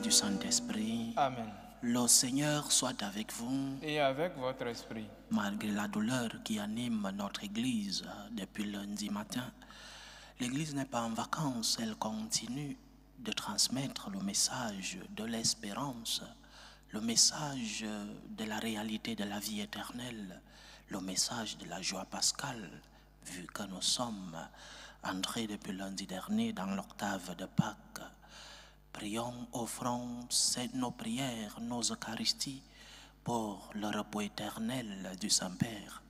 du Saint-Esprit. Amen. Le Seigneur soit avec vous. Et avec votre esprit. Malgré la douleur qui anime notre Église depuis lundi matin, l'Église n'est pas en vacances, elle continue de transmettre le message de l'espérance, le message de la réalité de la vie éternelle, le message de la joie pascale, vu que nous sommes entrés depuis lundi dernier dans l'octave de Pâques. Prions, offrons nos prières, nos Eucharisties pour le repos éternel du Saint-Père,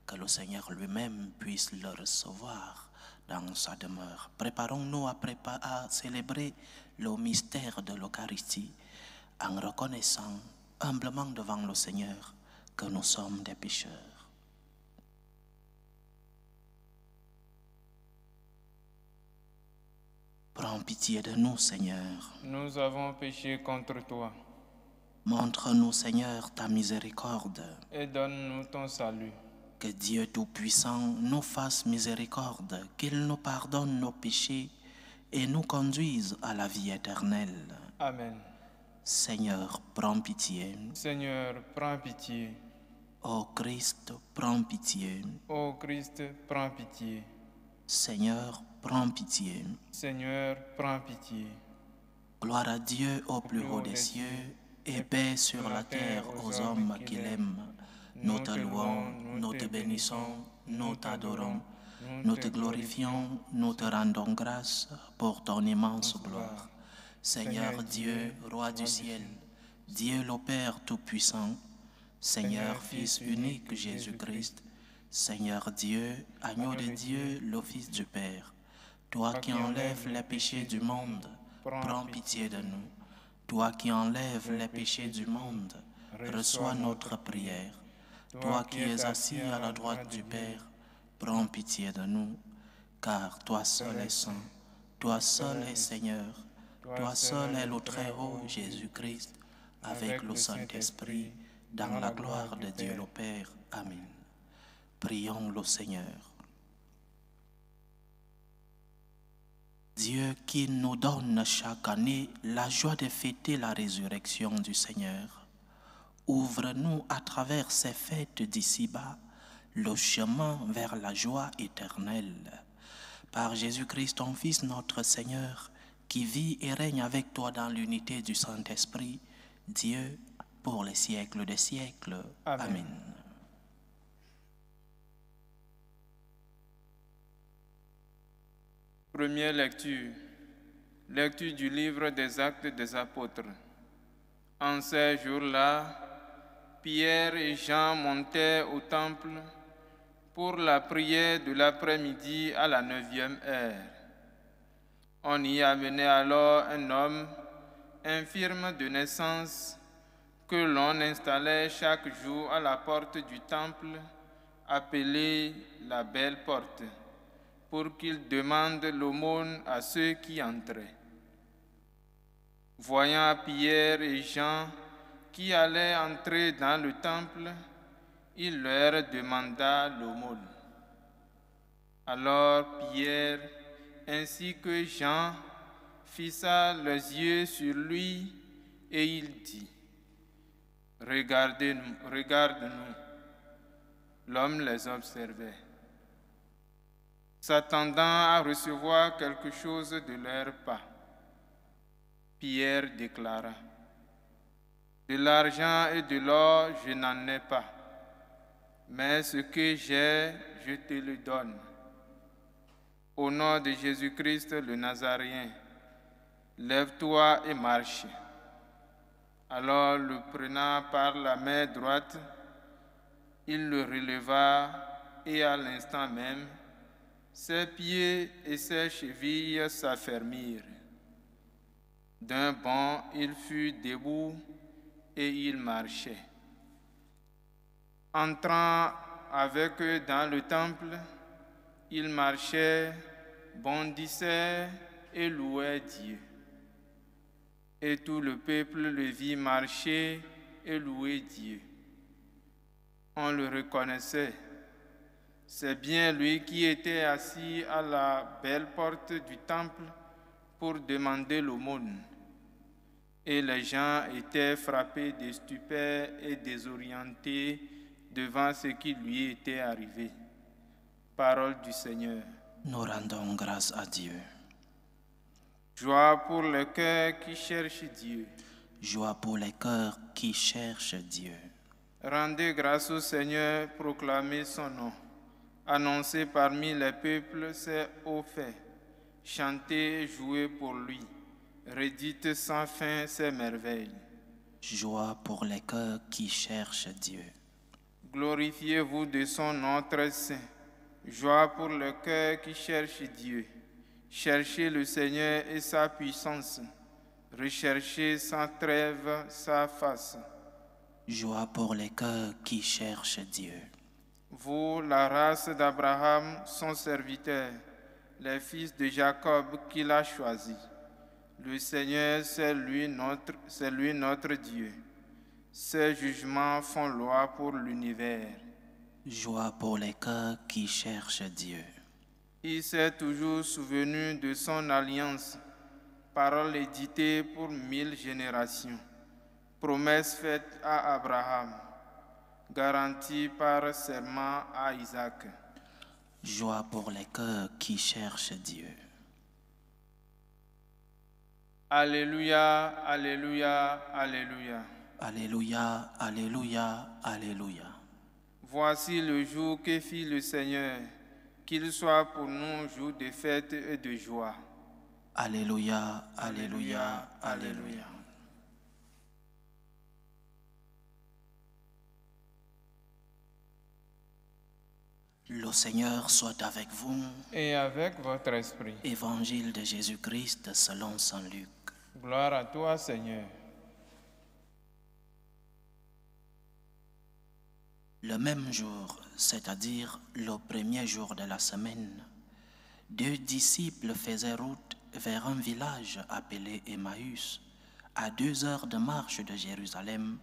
que le Seigneur lui-même puisse le recevoir dans sa demeure. Préparons-nous à célébrer le mystère de l'Eucharistie en reconnaissant humblement devant le Seigneur que nous sommes des pécheurs. Prends pitié de nous, Seigneur. Nous avons péché contre toi. Montre-nous, Seigneur, ta miséricorde. Et donne-nous ton salut. Que Dieu Tout-Puissant nous fasse miséricorde, qu'il nous pardonne nos péchés et nous conduise à la vie éternelle. Amen. Seigneur, prends pitié. Seigneur, prends pitié. Ô Christ, prends pitié. Ô Christ, prends pitié. Seigneur, prends pitié. Seigneur, prends pitié. Gloire à Dieu au plus haut des cieux et paix sur la terre aux hommes qu'il aime. Nous te louons, nous te bénissons, nous t'adorons, nous te glorifions, nous te rendons grâce pour ton immense gloire. Seigneur Dieu, Roi du ciel, Dieu le Père Tout-Puissant, Seigneur Fils unique Jésus-Christ, Seigneur Dieu, Agneau de Dieu, le Fils du Père, toi qui enlèves les péchés du monde, prends pitié de nous. Toi qui enlèves les péchés du monde, reçois notre prière. Toi qui es assis à la droite du Père, prends pitié de nous, car toi seul es saint, toi seul es Seigneur, toi seul es le Très-Haut Jésus-Christ, avec le Saint-Esprit, dans la gloire de Dieu le Père. Amen. Prions le Seigneur. Dieu qui nous donne chaque année la joie de fêter la résurrection du Seigneur, ouvre-nous à travers ces fêtes d'ici-bas le chemin vers la joie éternelle. Par Jésus-Christ, ton Fils, notre Seigneur, qui vit et règne avec toi dans l'unité du Saint-Esprit, Dieu, pour les siècles des siècles. Amen. Amen. Première lecture. Lecture du livre des Actes des Apôtres. En ces jours-là, Pierre et Jean montaient au temple pour la prière de l'après-midi à la 9e heure. On y amenait alors un homme infirme de naissance que l'on installait chaque jour à la porte du temple, appelée la Belle Porte, pour qu'il demande l'aumône à ceux qui entraient. Voyant Pierre et Jean qui allaient entrer dans le temple, il leur demanda l'aumône. Alors Pierre, ainsi que Jean, fixa les yeux sur lui et il dit, « Regarde-nous. » L'homme les observait, s'attendant à recevoir quelque chose de leur part. Pierre déclara, « De l'argent et de l'or, je n'en ai pas, mais ce que j'ai, je te le donne. Au nom de Jésus-Christ le Nazaréen, lève-toi et marche. » Alors, le prenant par la main droite, il le releva et à l'instant même, ses pieds et ses chevilles s'affermirent. D'un bond, il fut debout et il marchait. Entrant avec eux dans le temple, il marchait, bondissait et louait Dieu. Et tout le peuple le vit marcher et louer Dieu. On le reconnaissait. C'est bien lui qui était assis à la belle porte du temple pour demander l'aumône. et les gens étaient frappés de stupeur et désorientés devant ce qui lui était arrivé. Parole du Seigneur. Nous rendons grâce à Dieu. Joie pour le cœur qui cherche Dieu. Joie pour les cœurs qui cherchent Dieu. Rendez grâce au Seigneur, proclamez son nom. Annoncez parmi les peuples ses hauts faits. Chantez et jouez pour lui. Redites sans fin ses merveilles. Joie pour les cœurs qui cherchent Dieu. Glorifiez-vous de son nom très saint. Joie pour le cœur qui cherche Dieu. Cherchez le Seigneur et sa puissance. Recherchez sans trêve sa face. Joie pour les cœurs qui cherchent Dieu. Vous, la race d'Abraham, son serviteur, les fils de Jacob qu'il a choisis. Le Seigneur, c'est lui notre Dieu. Ses jugements font loi pour l'univers. Joie pour les cœurs qui cherchent Dieu. Il s'est toujours souvenu de son alliance, parole éditée pour 1000 générations, promesse faite à Abraham, garantie par serment à Isaac. Joie pour les cœurs qui cherchent Dieu. Alléluia, alléluia, alléluia. Alléluia, alléluia, alléluia. Voici le jour que fit le Seigneur, qu'il soit pour nous jour de fête et de joie. Alléluia, alléluia, alléluia. Le Seigneur soit avec vous. Et avec votre esprit. Évangile de Jésus-Christ selon saint Luc. Gloire à toi, Seigneur. Le même jour, c'est-à-dire le premier jour de la semaine, 2 disciples faisaient route vers un village appelé Emmaüs, à 2 heures de marche de Jérusalem,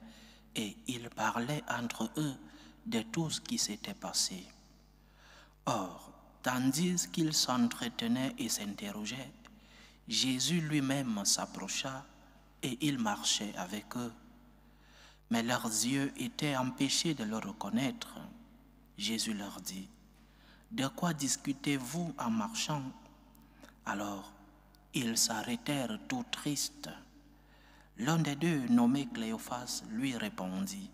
et ils parlaient entre eux de tout ce qui s'était passé. Or, tandis qu'ils s'entretenaient et s'interrogeaient, Jésus lui-même s'approcha et il marchait avec eux. Mais leurs yeux étaient empêchés de le reconnaître. Jésus leur dit, « De quoi discutez-vous en marchant ?» Alors, ils s'arrêtèrent tout tristes. L'un des deux, nommé Cléophas, lui répondit,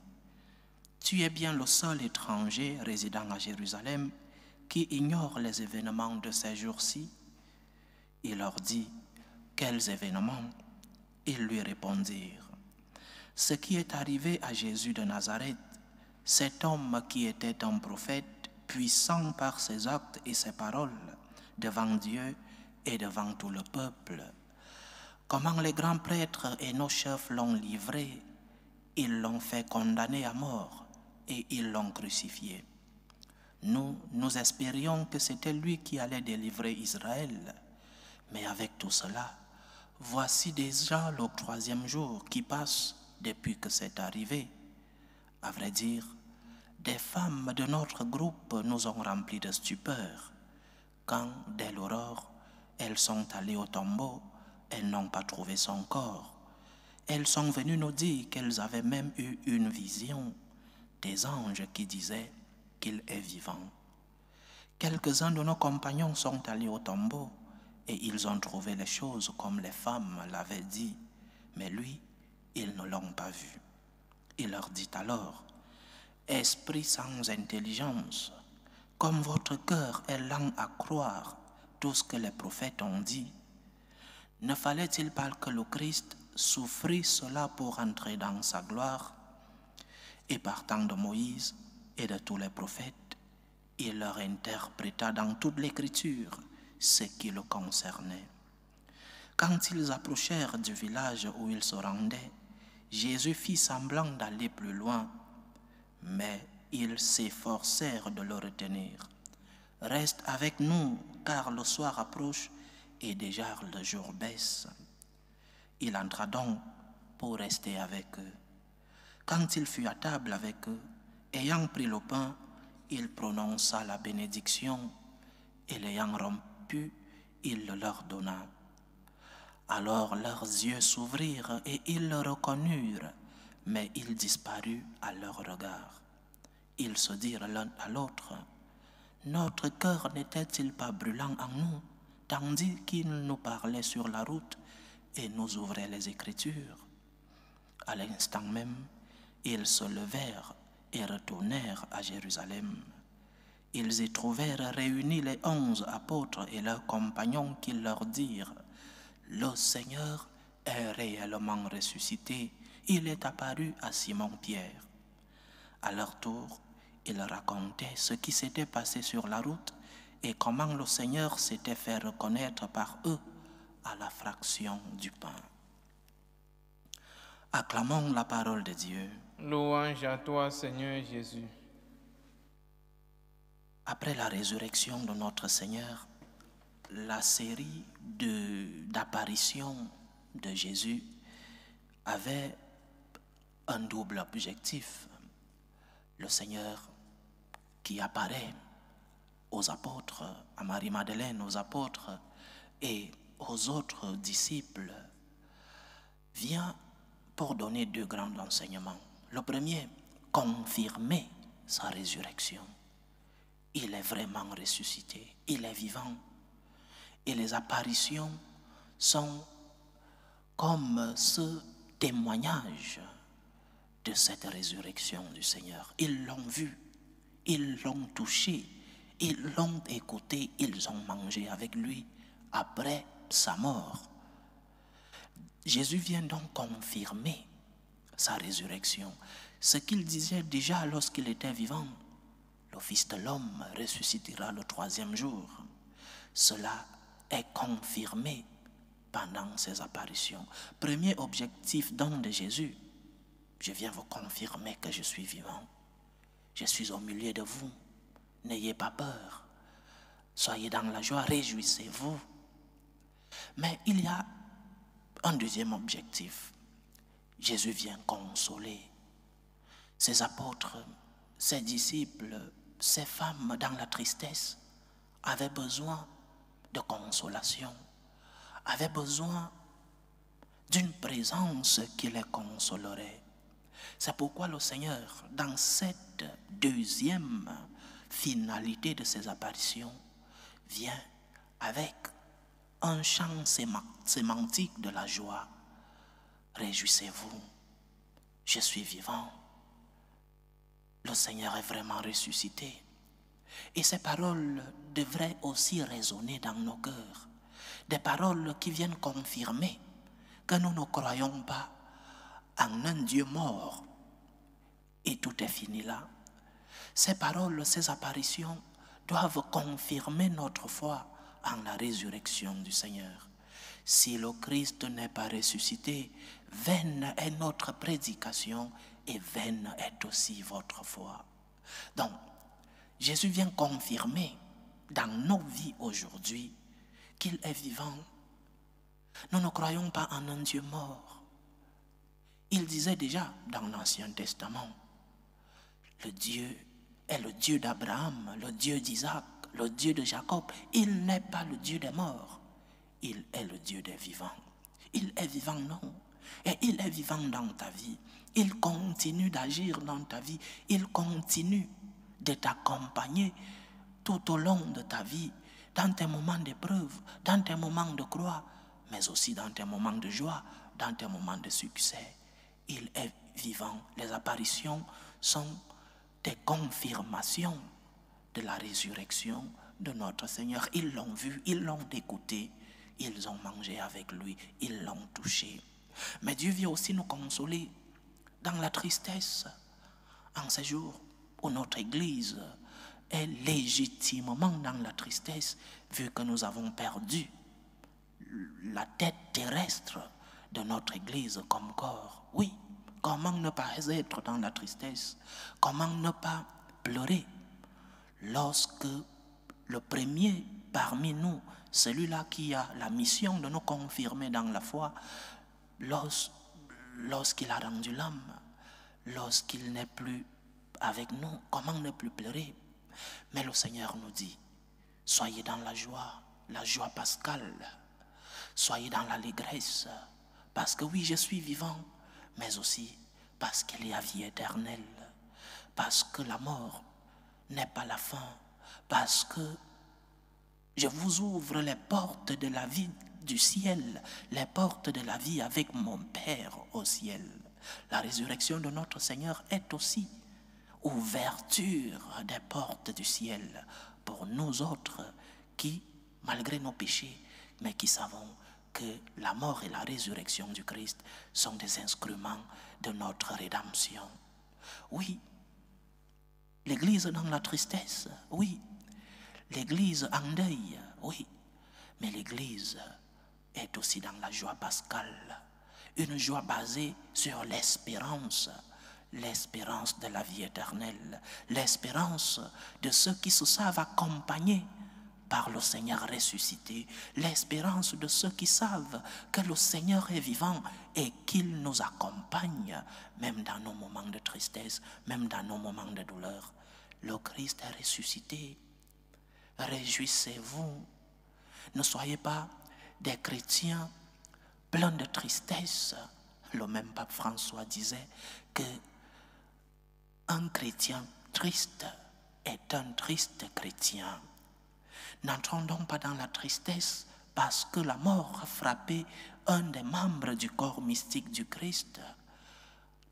« Tu es bien le seul étranger résidant à Jérusalem qui ignore les événements de ces jours-ci. » Il leur dit, « Quels événements ?» Ils lui répondirent, « Ce qui est arrivé à Jésus de Nazareth, cet homme qui était un prophète, puissant par ses actes et ses paroles, devant Dieu et devant tout le peuple. Comment les grands prêtres et nos chefs l'ont livré, ils l'ont fait condamner à mort et ils l'ont crucifié. Nous espérions que c'était lui qui allait délivrer Israël. Mais avec tout cela, voici déjà le 3e jour qui passe depuis que c'est arrivé. À vrai dire, des femmes de notre groupe nous ont remplis de stupeur. Quand, dès l'aurore, elles sont allées au tombeau, elles n'ont pas trouvé son corps. Elles sont venues nous dire qu'elles avaient même eu une vision, des anges qui disaient qu'il est vivant. Quelques-uns de nos compagnons sont allés au tombeau et ils ont trouvé les choses comme les femmes l'avaient dit, mais lui, ils ne l'ont pas vu. Il leur dit alors, « Esprit sans intelligence, comme votre cœur est lent à croire tout ce que les prophètes ont dit, ne fallait-il pas que le Christ souffrit cela pour entrer dans sa gloire ?» Et partant de Moïse et de tous les prophètes, il leur interpréta dans toute l'Écriture ce qui le concernait. Quand ils approchèrent du village où ils se rendaient, Jésus fit semblant d'aller plus loin, mais ils s'efforcèrent de le retenir. « Reste avec nous, car le soir approche et déjà le jour baisse. » Il entra donc pour rester avec eux. Quand il fut à table avec eux, ayant pris le pain, il prononça la bénédiction et l'ayant rompu, il le leur donna. Alors leurs yeux s'ouvrirent et ils le reconnurent, mais il disparut à leur regard. Ils se dirent l'un à l'autre, « Notre cœur n'était-il pas brûlant en nous, tandis qu'il nous parlait sur la route et nous ouvrait les Écritures ?» À l'instant même, ils se levèrent et retournèrent à Jérusalem. Ils y trouvèrent réunis les 11 apôtres et leurs compagnons qui leur dirent, « Le Seigneur est réellement ressuscité, il est apparu à Simon-Pierre. » À leur tour, ils racontaient ce qui s'était passé sur la route et comment le Seigneur s'était fait reconnaître par eux à la fraction du pain. Acclamons la parole de Dieu. Louange à toi, Seigneur Jésus. Après la résurrection de notre Seigneur, la série d'apparitions de Jésus avait un double objectif. Le Seigneur qui apparaît aux apôtres, à Marie-Madeleine, aux apôtres et aux autres disciples, vient pour donner 2 grands enseignements. Le premier, confirmer sa résurrection. Il est vraiment ressuscité, il est vivant. Et les apparitions sont comme ce témoignage de cette résurrection du Seigneur. Ils l'ont vu, ils l'ont touché, ils l'ont écouté, ils ont mangé avec lui après sa mort. Jésus vient donc confirmer sa résurrection. Ce qu'il disait déjà lorsqu'il était vivant, le Fils de l'homme ressuscitera le 3e jour. Cela est confirmé pendant ses apparitions. Premier objectif donc de Jésus, je viens vous confirmer que je suis vivant. Je suis au milieu de vous. N'ayez pas peur. Soyez dans la joie, réjouissez-vous. Mais il y a un deuxième objectif. Jésus vient consoler ses apôtres, ses disciples, ces femmes dans la tristesse avaient besoin de consolation, avaient besoin d'une présence qui les consolerait. C'est pourquoi le Seigneur, dans cette deuxième finalité de ses apparitions, vient avec un chant sémantique de la joie. Réjouissez-vous, je suis vivant. Le Seigneur est vraiment ressuscité. Et ces paroles devraient aussi résonner dans nos cœurs. Des paroles qui viennent confirmer que nous ne croyons pas en un Dieu mort. Et tout est fini là. Ces paroles, ces apparitions doivent confirmer notre foi en la résurrection du Seigneur. Si le Christ n'est pas ressuscité, vaine est notre prédication et vaine est aussi votre foi. Donc, Jésus vient confirmer dans nos vies aujourd'hui qu'il est vivant. Nous ne croyons pas en un Dieu mort. Il disait déjà dans l'Ancien Testament, le Dieu est le Dieu d'Abraham, le Dieu d'Isaac, le Dieu de Jacob. Il n'est pas le Dieu des morts. Il est le Dieu des vivants. Il est vivant, non. Et il est vivant dans ta vie. Il continue d'agir dans ta vie. Il continue de t'accompagner tout au long de ta vie, dans tes moments d'épreuve, dans tes moments de croix, mais aussi dans tes moments de joie, dans tes moments de succès. Il est vivant. Les apparitions sont des confirmations de la résurrection de notre Seigneur. Ils l'ont vu, ils l'ont écouté, ils ont mangé avec lui, ils l'ont touché. Mais Dieu vient aussi nous consoler dans la tristesse, en ces jours où notre Église est légitimement dans la tristesse, vu que nous avons perdu la tête terrestre de notre Église comme corps. Oui, comment ne pas être dans la tristesse? Comment ne pas pleurer lorsque le premier parmi nous, celui-là qui a la mission de nous confirmer dans la foi, lorsqu'il a rendu l'âme, lorsqu'il n'est plus avec nous, comment ne plus pleurer? Mais le Seigneur nous dit, soyez dans la joie pascale. Soyez dans l'allégresse, parce que oui, je suis vivant, mais aussi parce qu'il y a vie éternelle, parce que la mort n'est pas la fin, parce que je vous ouvre les portes de la vie du ciel, les portes de la vie avec mon Père au ciel. La résurrection de notre Seigneur est aussi ouverture des portes du ciel pour nous autres qui, malgré nos péchés, mais qui savons que la mort et la résurrection du Christ sont des instruments de notre rédemption. Oui, l'Église dans la tristesse, oui. L'Église en deuil, oui. Mais l'Église est aussi dans la joie pascale. Une joie basée sur l'espérance de la vie éternelle, l'espérance de ceux qui se savent accompagnés par le Seigneur ressuscité, l'espérance de ceux qui savent que le Seigneur est vivant et qu'il nous accompagne, même dans nos moments de tristesse, même dans nos moments de douleur. Le Christ est ressuscité. Réjouissez-vous. Ne soyez pas des chrétiens pleins de tristesse. Le même pape François disait que un chrétien triste est un triste chrétien. N'entrons donc pas dans la tristesse parce que la mort a frappé un des membres du corps mystique du Christ.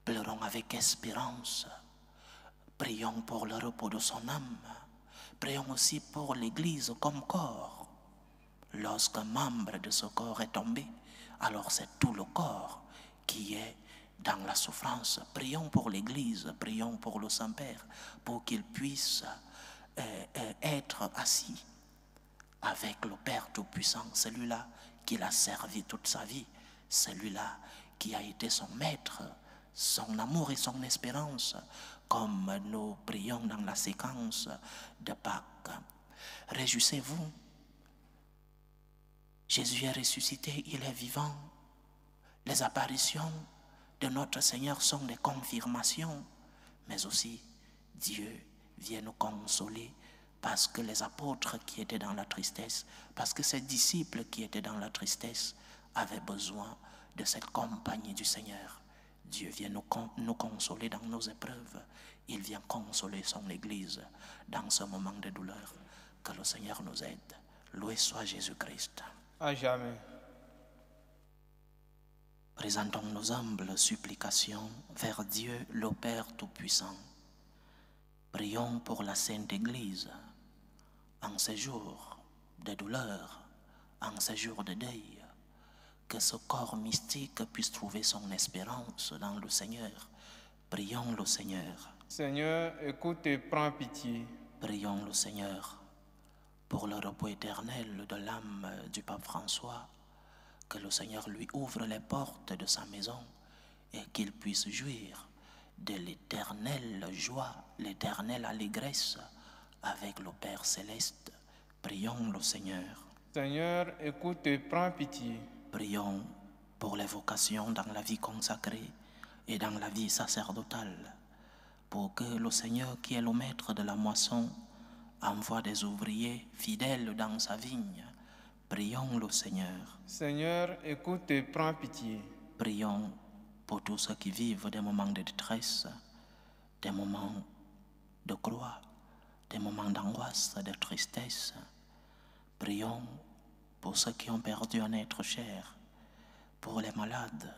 Pleurons avec espérance. Prions pour le repos de son âme. Prions aussi pour l'Église comme corps. Lorsqu'un membre de ce corps est tombé, alors c'est tout le corps qui est dans la souffrance. Prions pour l'Église, prions pour le Saint-Père, pour qu'il puisse être assis avec le Père Tout-Puissant, celui-là qui l'a servi toute sa vie, celui-là qui a été son maître, son amour et son espérance, comme nous prions dans la séquence de Pâques. Réjouissez-vous. Jésus est ressuscité, il est vivant. Les apparitions de notre Seigneur sont des confirmations, mais aussi Dieu vient nous consoler parce que les apôtres qui étaient dans la tristesse, parce que ces disciples qui étaient dans la tristesse avaient besoin de cette compagnie du Seigneur. Dieu vient nous consoler dans nos épreuves. Il vient consoler son Église dans ce moment de douleur. Que le Seigneur nous aide. Loué soit Jésus-Christ. À jamais. Présentons nos humbles supplications vers Dieu, le Père Tout-Puissant. Prions pour la Sainte Église en ces jours de douleur, en ces jours de deuil. Que ce corps mystique puisse trouver son espérance dans le Seigneur. Prions le Seigneur. Seigneur, écoute et prends pitié. Prions le Seigneur pour le repos éternel de l'âme du pape François. Que le Seigneur lui ouvre les portes de sa maison et qu'il puisse jouir de l'éternelle joie, l'éternelle allégresse avec le Père céleste. Prions le Seigneur. Seigneur, écoute et prends pitié. Prions pour les vocations dans la vie consacrée et dans la vie sacerdotale, pour que le Seigneur, qui est le maître de la moisson, envoie des ouvriers fidèles dans sa vigne. Prions le Seigneur. Seigneur, écoute et prends pitié. Prions pour tous ceux qui vivent des moments de détresse, des moments de croix, des moments d'angoisse, de tristesse. Prions pour ceux qui ont perdu un être cher, pour les malades,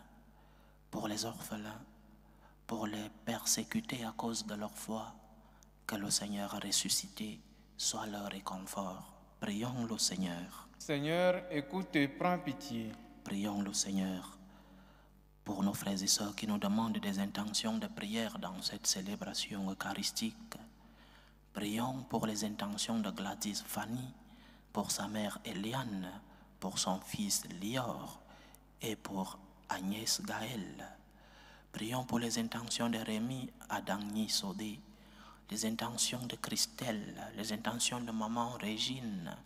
pour les orphelins, pour les persécutés à cause de leur foi. Que le Seigneur ressuscité soit leur réconfort. Prions le Seigneur. Seigneur, écoute et prends pitié. Prions le Seigneur pour nos frères et sœurs qui nous demandent des intentions de prière dans cette célébration eucharistique. Prions pour les intentions de Gladys Fanny, pour sa mère Eliane, pour son fils Lior et pour Agnès Gaël. Prions pour les intentions de Rémi Adagny Sodé, les intentions de Christelle, les intentions de maman Régine,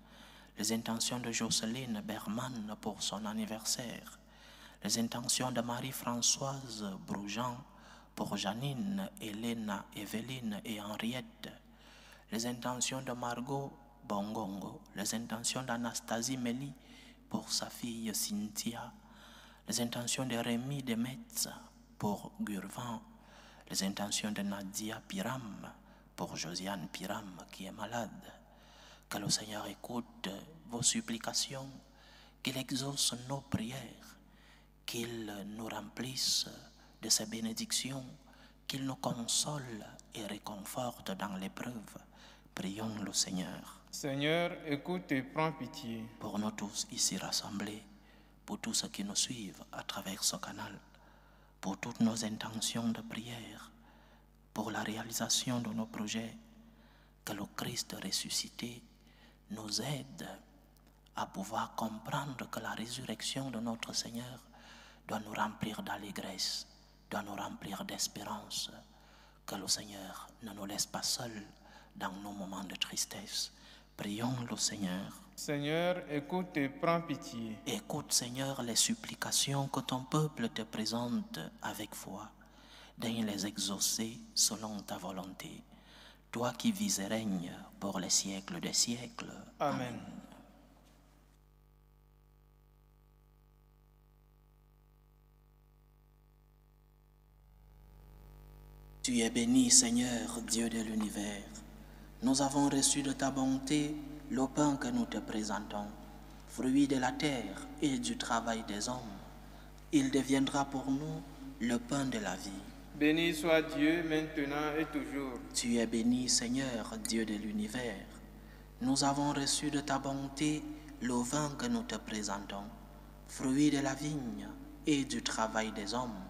les intentions de Jocelyne Berman pour son anniversaire, les intentions de Marie-Françoise Broujean pour Janine, Hélène, Evelyne et Henriette, les intentions de Margot Bongongo, les intentions d'Anastasie Mélie pour sa fille Cynthia, les intentions de Rémi de Metz pour Gurvan, les intentions de Nadia Piram pour Josiane Piram qui est malade. Que le Seigneur écoute vos supplications, qu'il exauce nos prières, qu'il nous remplisse de ses bénédictions, qu'il nous console et réconforte dans l'épreuve. Prions le Seigneur. Seigneur, écoute et prends pitié. Pour nous tous ici rassemblés, pour tous ceux qui nous suivent à travers ce canal, pour toutes nos intentions de prière, pour la réalisation de nos projets, que le Christ ressuscité nous aide à pouvoir comprendre que la résurrection de notre Seigneur doit nous remplir d'allégresse, doit nous remplir d'espérance, que le Seigneur ne nous laisse pas seuls dans nos moments de tristesse. Prions le Seigneur. Seigneur, écoute et prends pitié. Écoute, Seigneur, les supplications que ton peuple te présente avec foi. Daigne les exaucer selon ta volonté. Toi qui vis et règnes pour les siècles des siècles. Amen. Tu es béni, Seigneur, Dieu de l'univers. Nous avons reçu de ta bonté le pain que nous te présentons, fruit de la terre et du travail des hommes. Il deviendra pour nous le pain de la vie. Béni soit Dieu maintenant et toujours. Tu es béni, Seigneur, Dieu de l'univers. Nous avons reçu de ta bonté le vin que nous te présentons, fruit de la vigne et du travail des hommes.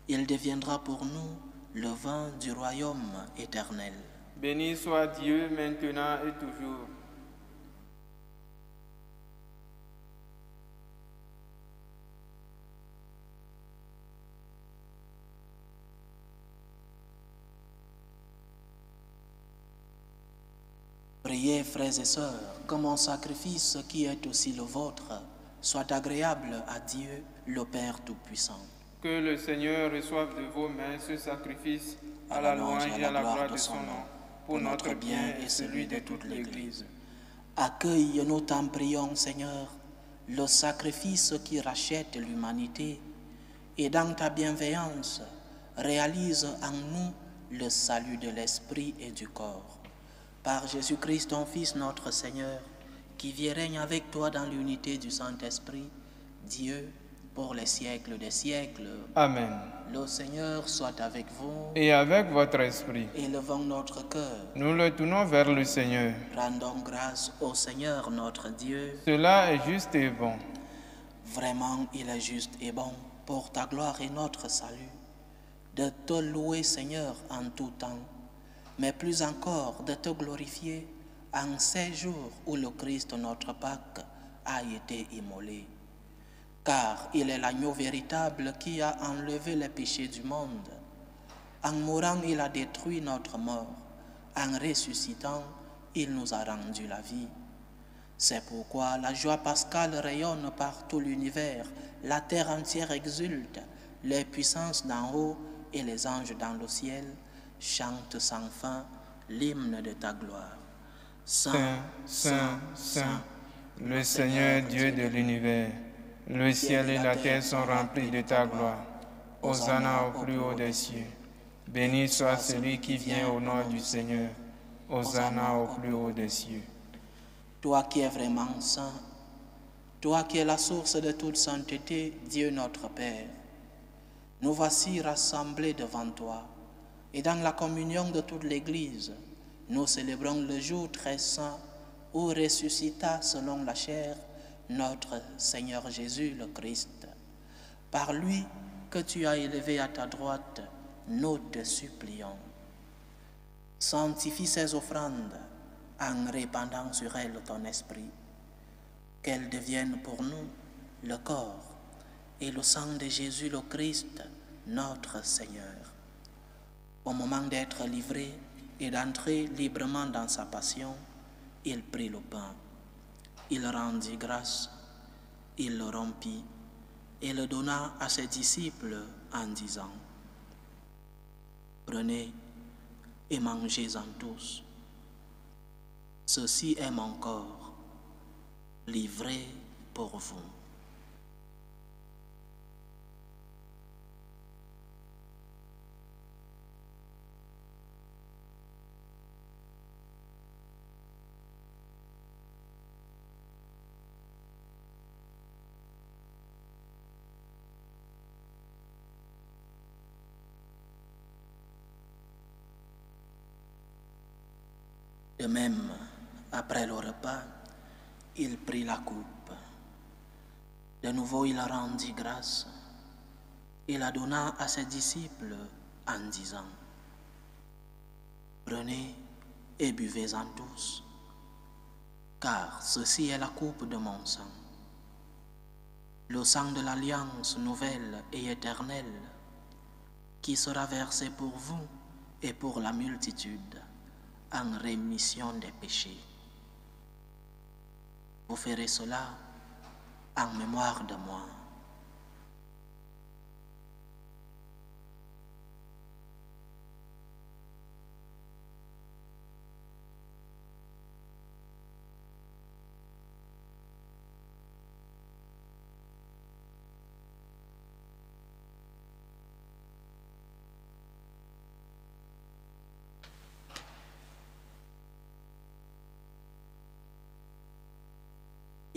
Il deviendra pour nous le vin du royaume éternel. Béni soit Dieu maintenant et toujours. Priez, frères et sœurs, que mon sacrifice, qui est aussi le vôtre, soit agréable à Dieu, le Père Tout-Puissant. Que le Seigneur reçoive de vos mains ce sacrifice à la louange et à la gloire de son nom, pour notre bien et celui de toute l'Église. Accueille-nous, t'en prions, Seigneur, le sacrifice qui rachète l'humanité, et dans ta bienveillance, réalise en nous le salut de l'esprit et du corps. Par Jésus-Christ, ton Fils, notre Seigneur, qui vit et règne avec toi dans l'unité du Saint-Esprit, Dieu, pour les siècles des siècles. Amen. Le Seigneur soit avec vous. Et avec votre esprit. Élevons notre cœur. Nous le tournons vers le Seigneur. Rendons grâce au Seigneur notre Dieu. Cela est juste et bon. Vraiment, il est juste et bon, pour ta gloire et notre salut, de te louer, Seigneur, en tout temps, mais plus encore de te glorifier en ces jours où le Christ, notre Pâque, a été immolé. Car il est l'agneau véritable qui a enlevé les péchés du monde. En mourant, il a détruit notre mort. En ressuscitant, il nous a rendu la vie. C'est pourquoi la joie pascale rayonne par tout l'univers, la terre entière exulte, les puissances d'en haut et les anges dans le ciel chantent sans fin l'hymne de ta gloire. Saint, Saint, Saint, le Seigneur Dieu de l'univers. Le ciel et la terre sont remplis de ta gloire. Hosanna au plus haut des cieux. Béni soit celui qui vient au nom du Seigneur. Hosanna au plus haut des cieux. Toi qui es vraiment saint, toi qui es la source de toute sainteté, Dieu notre Père, nous voici rassemblés devant toi, et dans la communion de toute l'Église, nous célébrons le jour très saint où ressuscita selon la chair notre Seigneur Jésus le Christ. Par lui que tu as élevé à ta droite, nous te supplions. Sanctifie ces offrandes en répandant sur elles ton esprit, qu'elles deviennent pour nous le corps et le sang de Jésus le Christ, notre Seigneur. Au moment d'être livré et d'entrer librement dans sa passion, il prit le pain. Il rendit grâce, il le rompit et le donna à ses disciples en disant : Prenez et mangez-en tous. Ceci est mon corps, livré pour vous. De même, après le repas, il prit la coupe. De nouveau, il rendit grâce et la donna à ses disciples en disant: Prenez et buvez-en tous, car ceci est la coupe de mon sang, le sang de l'alliance nouvelle et éternelle, qui sera versé pour vous et pour la multitude en rémission des péchés. Vous ferez cela en mémoire de moi.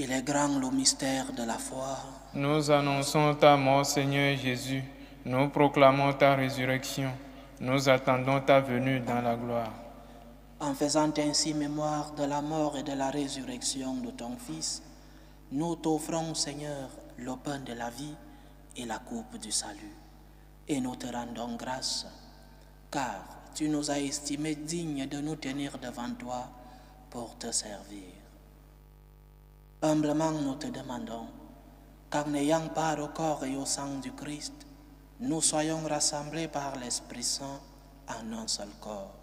Il est grand le mystère de la foi. Nous annonçons ta mort, Seigneur Jésus. Nous proclamons ta résurrection. Nous attendons ta venue dans la gloire. En faisant ainsi mémoire de la mort et de la résurrection de ton Fils, nous t'offrons, Seigneur, le pain de la vie et la coupe du salut. Et nous te rendons grâce, car tu nous as estimés dignes de nous tenir devant toi pour te servir. Humblement nous te demandons, qu'en n'ayant part au corps et au sang du Christ, nous soyons rassemblés par l'Esprit Saint en un seul corps.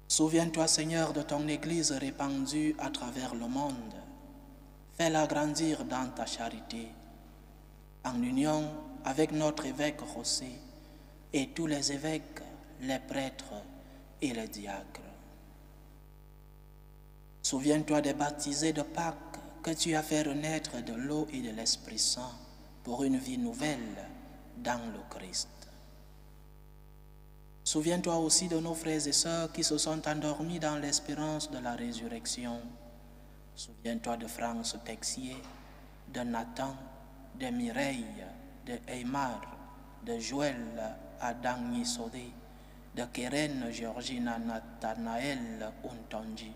Souviens-toi, Seigneur, de ton Église répandue à travers le monde. Fais-la grandir dans ta charité, en union avec notre évêque José et tous les évêques, les prêtres et les diacres. Souviens-toi des baptisés de Pâques que tu as fait renaître de l'eau et de l'Esprit Saint pour une vie nouvelle dans le Christ. Souviens-toi aussi de nos frères et sœurs qui se sont endormis dans l'espérance de la résurrection. Souviens-toi de France Texier, de Nathan, de Mireille, de Aymar, de Joël Adam Nisodé, de Keren Georgina Nathanaël Untonji,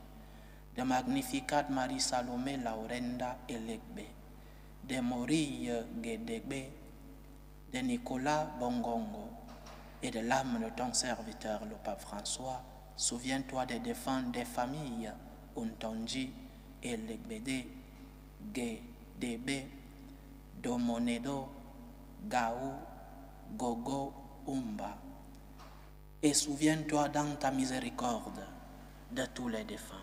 de Magnificat Marie-Salomé Laurenda Elekbe, de Morille Guédégbé, de Nicolas Bongongo et de l'âme de ton serviteur le pape François. Souviens-toi des défunts des familles Untonji, Elegbede, Guédébé, Domonedo, Gaou, Gogo, Umba. Et souviens-toi dans ta miséricorde de tous les défunts.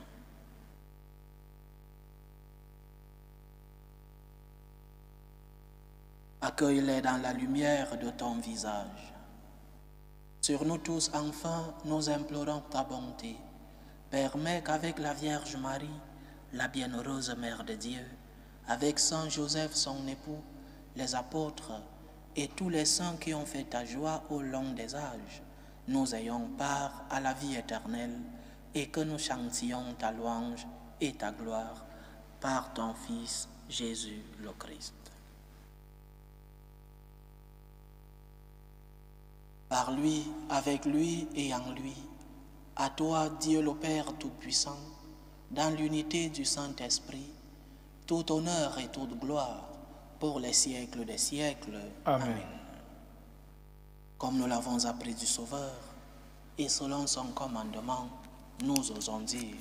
Accueille-les dans la lumière de ton visage. Sur nous tous, enfin, nous implorons ta bonté. Permets qu'avec la Vierge Marie, la bienheureuse Mère de Dieu, avec Saint Joseph, son époux, les apôtres et tous les saints qui ont fait ta joie au long des âges, nous ayons part à la vie éternelle et que nous chantions ta louange et ta gloire par ton Fils Jésus le Christ. Par lui, avec lui et en lui, à toi, Dieu le Père Tout-Puissant, dans l'unité du Saint-Esprit, tout honneur et toute gloire pour les siècles des siècles. Amen. Comme nous l'avons appris du Sauveur, et selon son commandement, nous osons dire: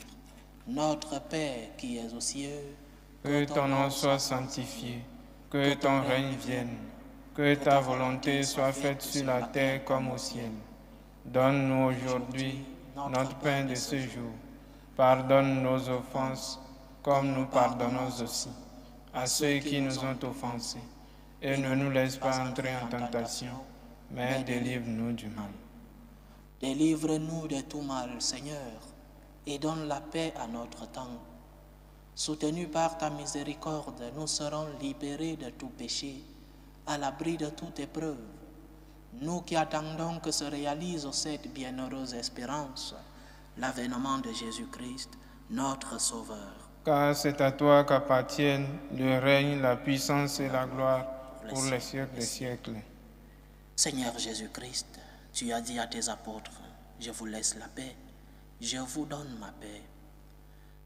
Notre Père qui es aux cieux, que ton nom soit sanctifié, que ton règne vienne, que ta volonté soit faite sur la terre comme au ciel. Donne-nous aujourd'hui notre pain de ce jour. Pardonne nos offenses, comme nous pardonnons aussi à ceux qui nous ont offensés. Et ne nous laisse pas entrer en tentation, mais délivre-nous du mal. Délivre-nous de tout mal, Seigneur, et donne la paix à notre temps. Soutenus par ta miséricorde, nous serons libérés de tout péché, à l'abri de toute épreuve. Nous qui attendons que se réalise cette bienheureuse espérance, l'avènement de Jésus-Christ, notre Sauveur. Car c'est à toi qu'appartiennent le règne, la puissance et la gloire pour les siècles des siècles. Seigneur Jésus-Christ, tu as dit à tes apôtres, je vous laisse la paix, je vous donne ma paix.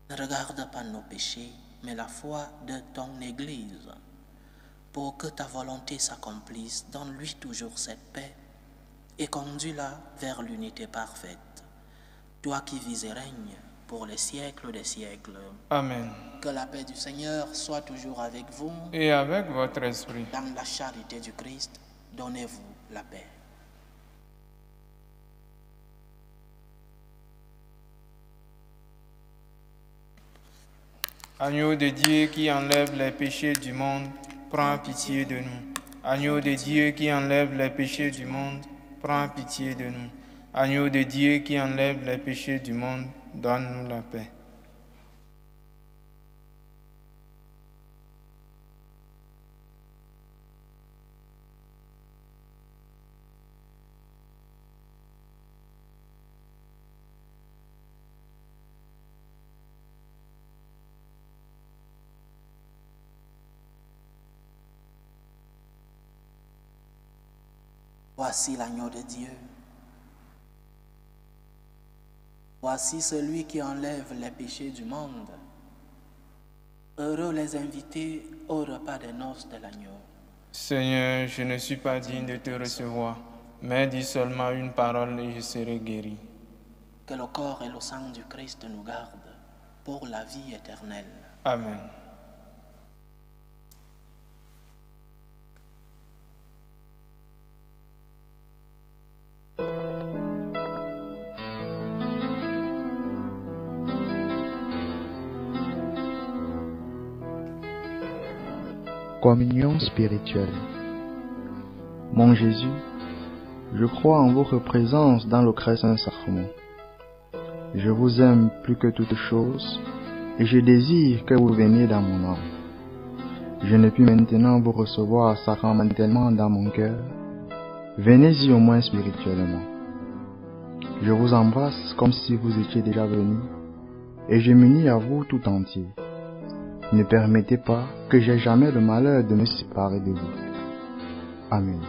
Ne regarde pas nos péchés, mais la foi de ton Église. Pour que ta volonté s'accomplisse, donne-lui toujours cette paix et conduis-la vers l'unité parfaite. Toi qui vis et règnes pour les siècles des siècles. Amen. Que la paix du Seigneur soit toujours avec vous. Et avec votre esprit. Dans la charité du Christ, donnez-vous la paix. Agneau de Dieu qui enlève les péchés du monde, prends pitié de nous. Agneau de Dieu qui enlève les péchés du monde, prends pitié de nous. Agneau de Dieu qui enlève les péchés du monde, donne-nous la paix. Voici l'agneau de Dieu. Voici celui qui enlève les péchés du monde. Heureux les invités au repas des noces de l'agneau. Seigneur, je ne suis pas digne de te recevoir, mais dis seulement une parole et je serai guéri. Que le corps et le sang du Christ nous gardent pour la vie éternelle. Amen. Communion spirituelle. Mon Jésus, je crois en votre présence dans le très saint sacrement. Je vous aime plus que toute chose et je désire que vous veniez dans mon âme. Je ne puis maintenant vous recevoir sacramentellement dans mon cœur. Venez-y au moins spirituellement. Je vous embrasse comme si vous étiez déjà venu et je m'unis à vous tout entier. Ne permettez pas que j'aie jamais le malheur de me séparer de vous. Amen.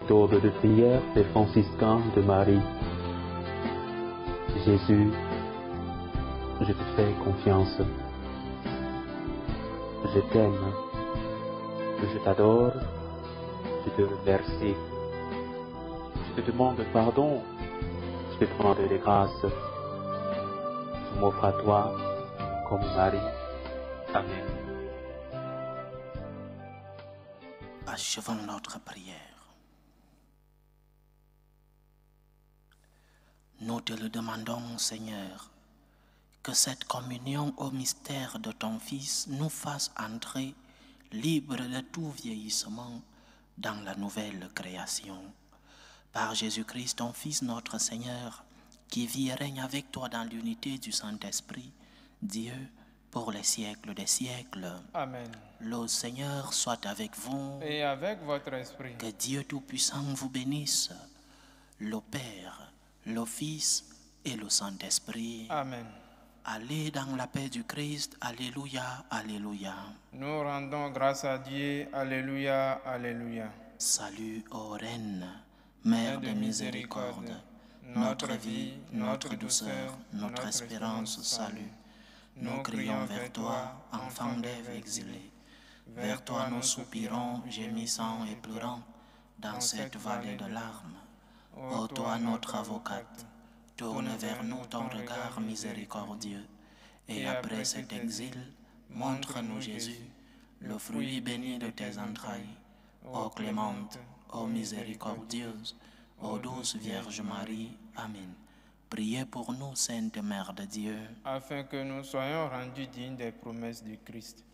Tour de prière des franciscains de Marie. Jésus, je te fais confiance. Je t'aime. Je t'adore. Je te remercie. Je te demande pardon. Je te demande des grâces. Je m'offre à toi comme Marie. Amen. Achevons notre prière. Nous te le demandons, Seigneur, que cette communion au mystère de ton Fils nous fasse entrer, libres de tout vieillissement, dans la nouvelle création. Par Jésus-Christ, ton Fils, notre Seigneur, qui vit et règne avec toi dans l'unité du Saint-Esprit, Dieu, pour les siècles des siècles. Amen. Le Seigneur soit avec vous. Et avec votre esprit. Que Dieu Tout-Puissant vous bénisse, le Père, le Fils et le Saint-Esprit. Amen. Allez dans la paix du Christ. Alléluia, alléluia. Nous rendons grâce à Dieu. Alléluia, alléluia. Salut, ô Reine, Mère de miséricorde, notre vie, notre douceur, notre espérance, salut. Nous crions vers toi, enfant d'Ève exilé. Vers toi nous soupirons, gémissant et pleurant, dans cette vallée de larmes. Ô toi notre avocate, tourne vers nous ton regard miséricordieux, et après cet exil, montre-nous Jésus, le fruit béni de tes entrailles. Ô clémente, ô miséricordieuse, ô douce Vierge Marie. Amen. Priez pour nous, Sainte Mère de Dieu, afin que nous soyons rendus dignes des promesses du Christ.